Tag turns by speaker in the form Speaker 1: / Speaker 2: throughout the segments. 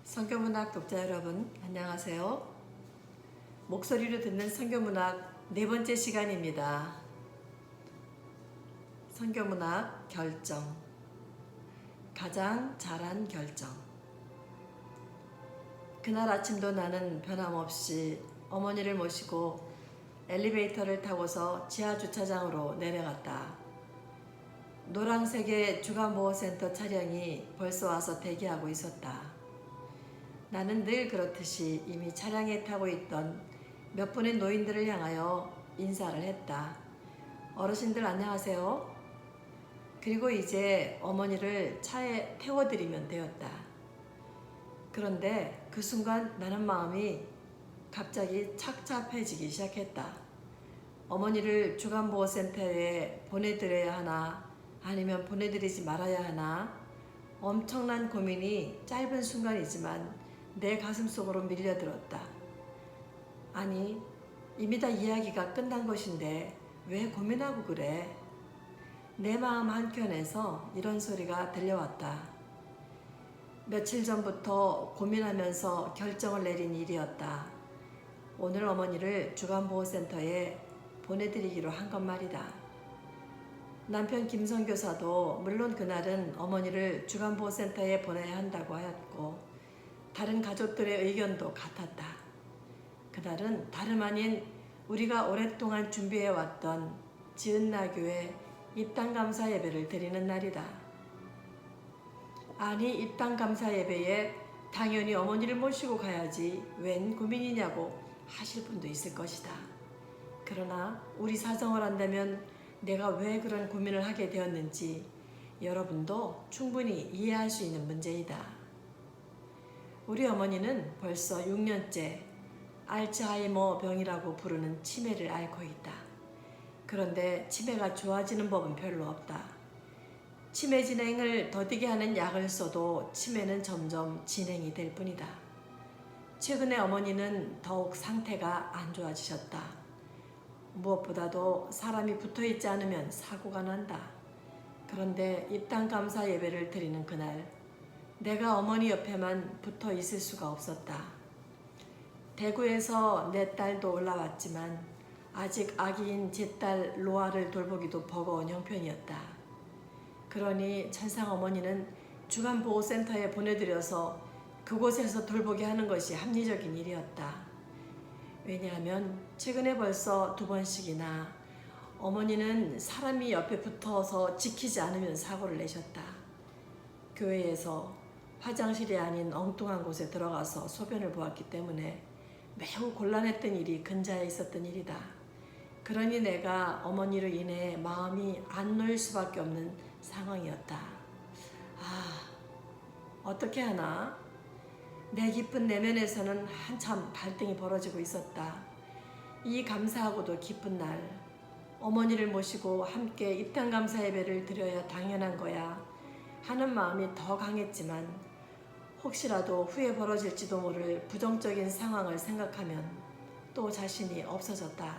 Speaker 1: 성교문학 독자 여러분, 안녕하세요. 목소리로 듣는 성교문학 네 번째 시간입니다. 성교문학 결정. 가장 잘한 결정. 그날 아침도 나는 변함없이 어머니를 모시고 엘리베이터를 타고서 지하 주차장으로 내려갔다. 노란색의 주간보호센터 차량이 벌써 와서 대기하고 있었다. 나는 늘 그렇듯이 이미 차량에 타고 있던 몇 분의 노인들을 향하여 인사를 했다. 어르신들 안녕하세요. 그리고 이제 어머니를 차에 태워드리면 되었다. 그런데 그 순간 나는 마음이 갑자기 착잡해지기 시작했다. 어머니를 주간보호센터에 보내드려야 하나 아니면 보내드리지 말아야 하나 엄청난 고민이 짧은 순간이지만 내 가슴 속으로 밀려들었다. 아니, 이미 다 이야기가 끝난 것인데 왜 고민하고 그래? 내 마음 한켠에서 이런 소리가 들려왔다. 며칠 전부터 고민하면서 결정을 내린 일이었다. 오늘 어머니를 주간보호센터에 보내드리기로 한 것 말이다. 남편 김선교사도 물론 그날은 어머니를 주간보호센터에 보내야 한다고 하였고 다른 가족들의 의견도 같았다. 그날은 다름 아닌 우리가 오랫동안 준비해왔던 지은나교회 입당감사 예배를 드리는 날이다. 아니, 입당감사 예배에 당연히 어머니를 모시고 가야지 웬 고민이냐고 하실 분도 있을 것이다. 그러나 우리 사정을 안다면 내가 왜 그런 고민을 하게 되었는지 여러분도 충분히 이해할 수 있는 문제이다. 우리 어머니는 벌써 6년째 알츠하이머 병이라고 부르는 치매를 앓고 있다. 그런데 치매가 좋아지는 법은 별로 없다. 치매 진행을 더디게 하는 약을 써도 치매는 점점 진행이 될 뿐이다. 최근에 어머니는 더욱 상태가 안 좋아지셨다. 무엇보다도 사람이 붙어있지 않으면 사고가 난다. 그런데 입당감사 예배를 드리는 그날 내가 어머니 옆에만 붙어 있을 수가 없었다. 대구에서 내 딸도 올라왔지만 아직 아기인 제 딸 로아를 돌보기도 버거운 형편이었다. 그러니 천상 어머니는 주간보호센터에 보내드려서 그곳에서 돌보게 하는 것이 합리적인 일이었다. 왜냐하면 최근에 벌써 2번씩이나 어머니는 사람이 옆에 붙어서 지키지 않으면 사고를 내셨다. 교회에서 화장실이 아닌 엉뚱한 곳에 들어가서 소변을 보았기 때문에 매우 곤란했던 일이 근자에 있었던 일이다. 그러니 내가 어머니로 인해 마음이 안 놓일 수밖에 없는 상황이었다. 어떻게 하나? 내 기쁜 내면에서는 한참 갈등이 벌어지고 있었다. 이 감사하고도 기쁜 날, 어머니를 모시고 함께 입당감사 예배를 드려야 당연한 거야 하는 마음이 더 강했지만 혹시라도 후에 벌어질지도 모를 부정적인 상황을 생각하면 또 자신이 없어졌다.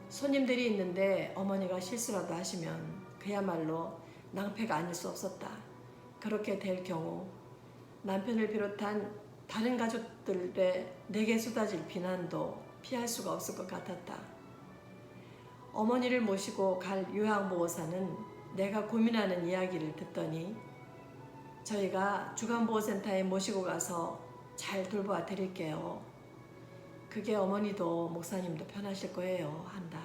Speaker 1: 손님들이 있는데 어머니가 실수라도 하시면 그야말로 낭패가 아닐 수 없었다. 그렇게 될 경우 남편을 비롯한 다른 가족들의 내게 쏟아질 비난도 피할 수가 없을 것 같았다. 어머니를 모시고 갈 요양보호사는 내가 고민하는 이야기를 듣더니 저희가 주간보호센터에 모시고 가서 잘 돌보아 드릴게요. 그게 어머니도 목사님도 편하실 거예요 한다.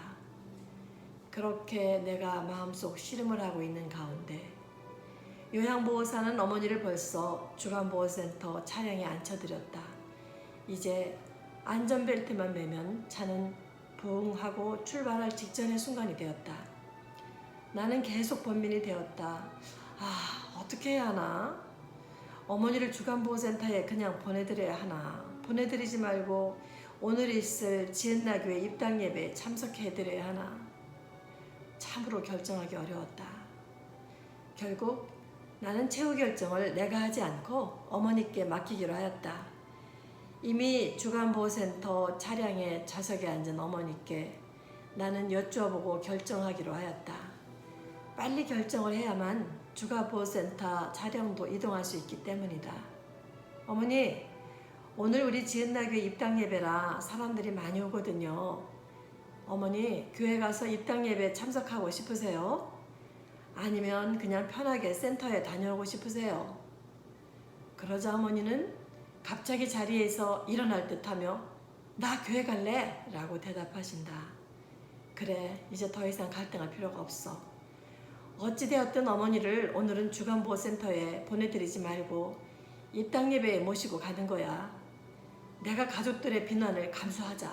Speaker 1: 그렇게 내가 마음속 씨름을 하고 있는 가운데 요양보호사는 어머니를 벌써 주간보호센터 차량에 앉혀드렸다. 이제 안전벨트만 매면 차는 부웅 하고 출발할 직전의 순간이 되었다. 나는 계속 번민이 되었다. 어떻게 해야 하나? 어머니를 주간보호센터에 그냥 보내드려야 하나? 보내드리지 말고 오늘 있을 지은나교회 입당예배에 참석해드려야 하나? 참으로 결정하기 어려웠다. 결국 나는 최후 결정을 내가 하지 않고 어머니께 맡기기로 하였다. 이미 주간보호센터 차량에 좌석에 앉은 어머니께 나는 여쭈어보고 결정하기로 하였다. 빨리 결정을 해야만 주간보호센터 차량도 이동할 수 있기 때문이다. 어머니, 오늘 우리 지은나교회 입당 예배라 사람들이 많이 오거든요. 어머니, 교회 가서 입당 예배 참석하고 싶으세요? 아니면 그냥 편하게 센터에 다녀오고 싶으세요? 그러자 어머니는 갑자기 자리에서 일어날 듯하며 나 교회 갈래! 라고 대답하신다. 그래, 이제 더 이상 갈등할 필요가 없어. 어찌되었든 어머니를 오늘은 주간보호센터에 보내드리지 말고 입당 예배에 모시고 가는 거야. 내가 가족들의 비난을 감수하자.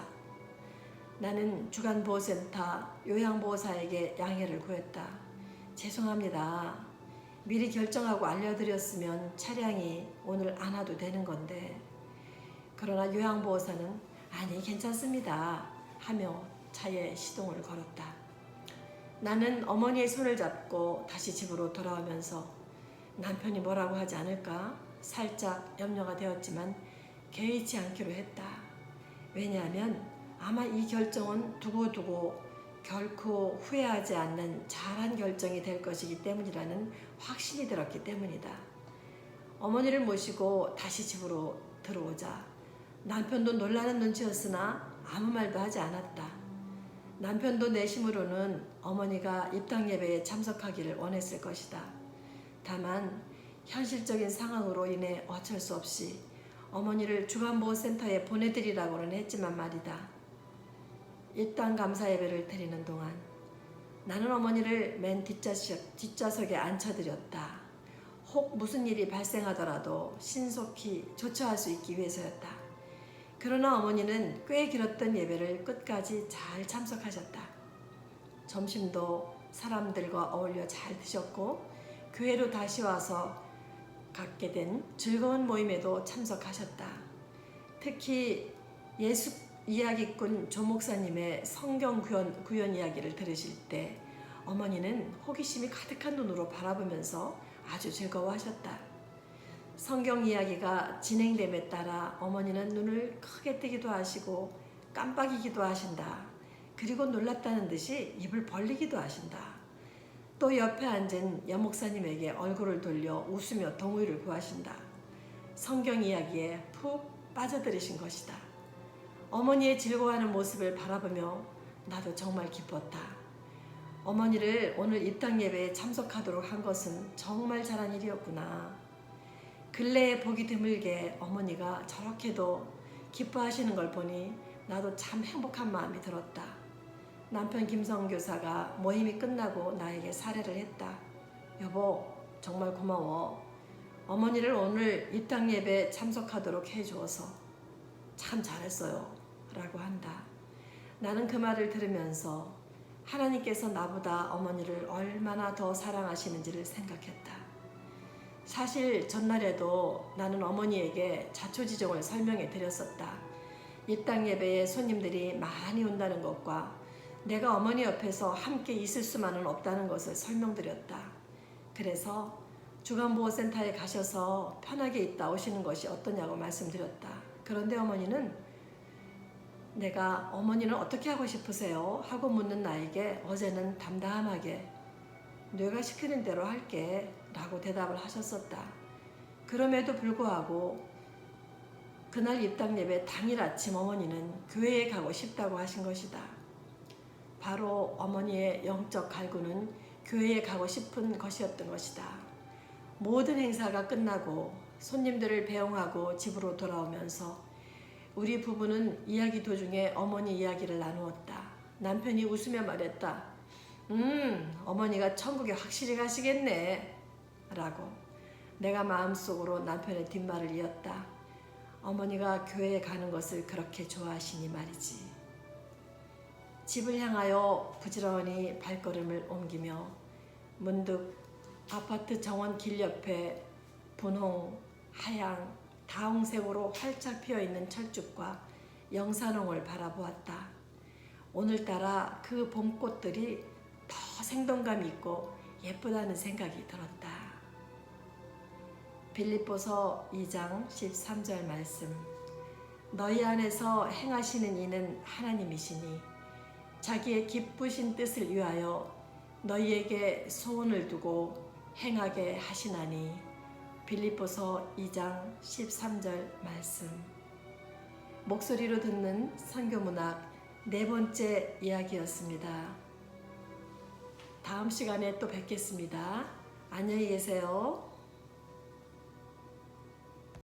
Speaker 1: 나는 주간보호센터 요양보호사에게 양해를 구했다. 죄송합니다. 미리 결정하고 알려드렸으면 차량이 오늘 안 와도 되는 건데. 그러나 요양보호사는 아니 괜찮습니다 하며 차에 시동을 걸었다. 나는 어머니의 손을 잡고 다시 집으로 돌아오면서 남편이 뭐라고 하지 않을까 살짝 염려가 되었지만 개의치 않기로 했다. 왜냐하면 아마 이 결정은 두고두고 결코 후회하지 않는 잘한 결정이 될 것이기 때문이라는 확신이 들었기 때문이다. 어머니를 모시고 다시 집으로 들어오자 남편도 놀라는 눈치였으나 아무 말도 하지 않았다. 남편도 내심으로는 어머니가 입당 예배에 참석하기를 원했을 것이다. 다만 현실적인 상황으로 인해 어쩔 수 없이 어머니를 주간보호센터에 보내드리라고는 했지만 말이다. 입당 감사 예배를 드리는 동안 나는 어머니를 맨 뒷좌석에 앉혀드렸다. 혹 무슨 일이 발생하더라도 신속히 조처할 수 있기 위해서였다. 그러나 어머니는 꽤 길었던 예배를 끝까지 잘 참석하셨다. 점심도 사람들과 어울려 잘 드셨고 교회로 다시 와서 갖게 된 즐거운 모임에도 참석하셨다. 특히 예수 이야기꾼 조 목사님의 성경 구연 이야기를 들으실 때 어머니는 호기심이 가득한 눈으로 바라보면서 아주 즐거워하셨다. 성경 이야기가 진행됨에 따라 어머니는 눈을 크게 뜨기도 하시고 깜빡이기도 하신다. 그리고 놀랍다는 듯이 입을 벌리기도 하신다. 또 옆에 앉은 여목사님에게 얼굴을 돌려 웃으며 동의를 구하신다. 성경 이야기에 푹 빠져들으신 것이다. 어머니의 즐거워하는 모습을 바라보며 나도 정말 기뻤다. 어머니를 오늘 입당 예배에 참석하도록 한 것은 정말 잘한 일이었구나. 근래에 보기 드물게 어머니가 저렇게도 기뻐하시는 걸 보니 나도 참 행복한 마음이 들었다. 남편 김성 교사가 모임이 끝나고 나에게 사례를 했다. 여보, 정말 고마워. 어머니를 오늘 입당 예배에 참석하도록 해주어서 참 잘했어요. 라고 한다. 나는 그 말을 들으면서 하나님께서 나보다 어머니를 얼마나 더 사랑하시는지를 생각했다. 사실 전날에도 나는 어머니에게 자초지종을 설명해 드렸었다. 입당 예배에 손님들이 많이 온다는 것과 내가 어머니 옆에서 함께 있을 수만은 없다는 것을 설명드렸다. 그래서 주간보호센터에 가셔서 편하게 있다 오시는 것이 어떠냐고 말씀드렸다. 그런데 어머니는 내가 어머니는 어떻게 하고 싶으세요? 하고 묻는 나에게 어제는 담담하게 내가 시키는 대로 할게 라고 대답을 하셨었다. 그럼에도 불구하고 그날 입당 예배 당일 아침 어머니는 교회에 가고 싶다고 하신 것이다. 바로 어머니의 영적 갈구는 교회에 가고 싶은 것이었던 것이다. 모든 행사가 끝나고 손님들을 배웅하고 집으로 돌아오면서 우리 부부는 이야기 도중에 어머니 이야기를 나누었다. 남편이 웃으며 말했다. 어머니가 천국에 확실히 가시겠네 라고. 내가 마음속으로 남편의 뒷말을 이었다. 어머니가 교회에 가는 것을 그렇게 좋아하시니 말이지. 집을 향하여 부지런히 발걸음을 옮기며 문득 아파트 정원 길 옆에 분홍, 하양, 다홍색으로 활짝 피어있는 철쭉과 영산홍을 바라보았다. 오늘따라 그 봄꽃들이 더 생동감 있고 예쁘다는 생각이 들었다. 빌립보서 2장 13절 말씀. 너희 안에서 행하시는 이는 하나님이시니 자기의 기쁘신 뜻을 위하여 너희에게 소원을 두고 행하게 하시나니 빌립보서 2장 13절 말씀. 목소리로 듣는 선교문학 네 번째 이야기였습니다. 다음 시간에 또 뵙겠습니다. 안녕히 계세요.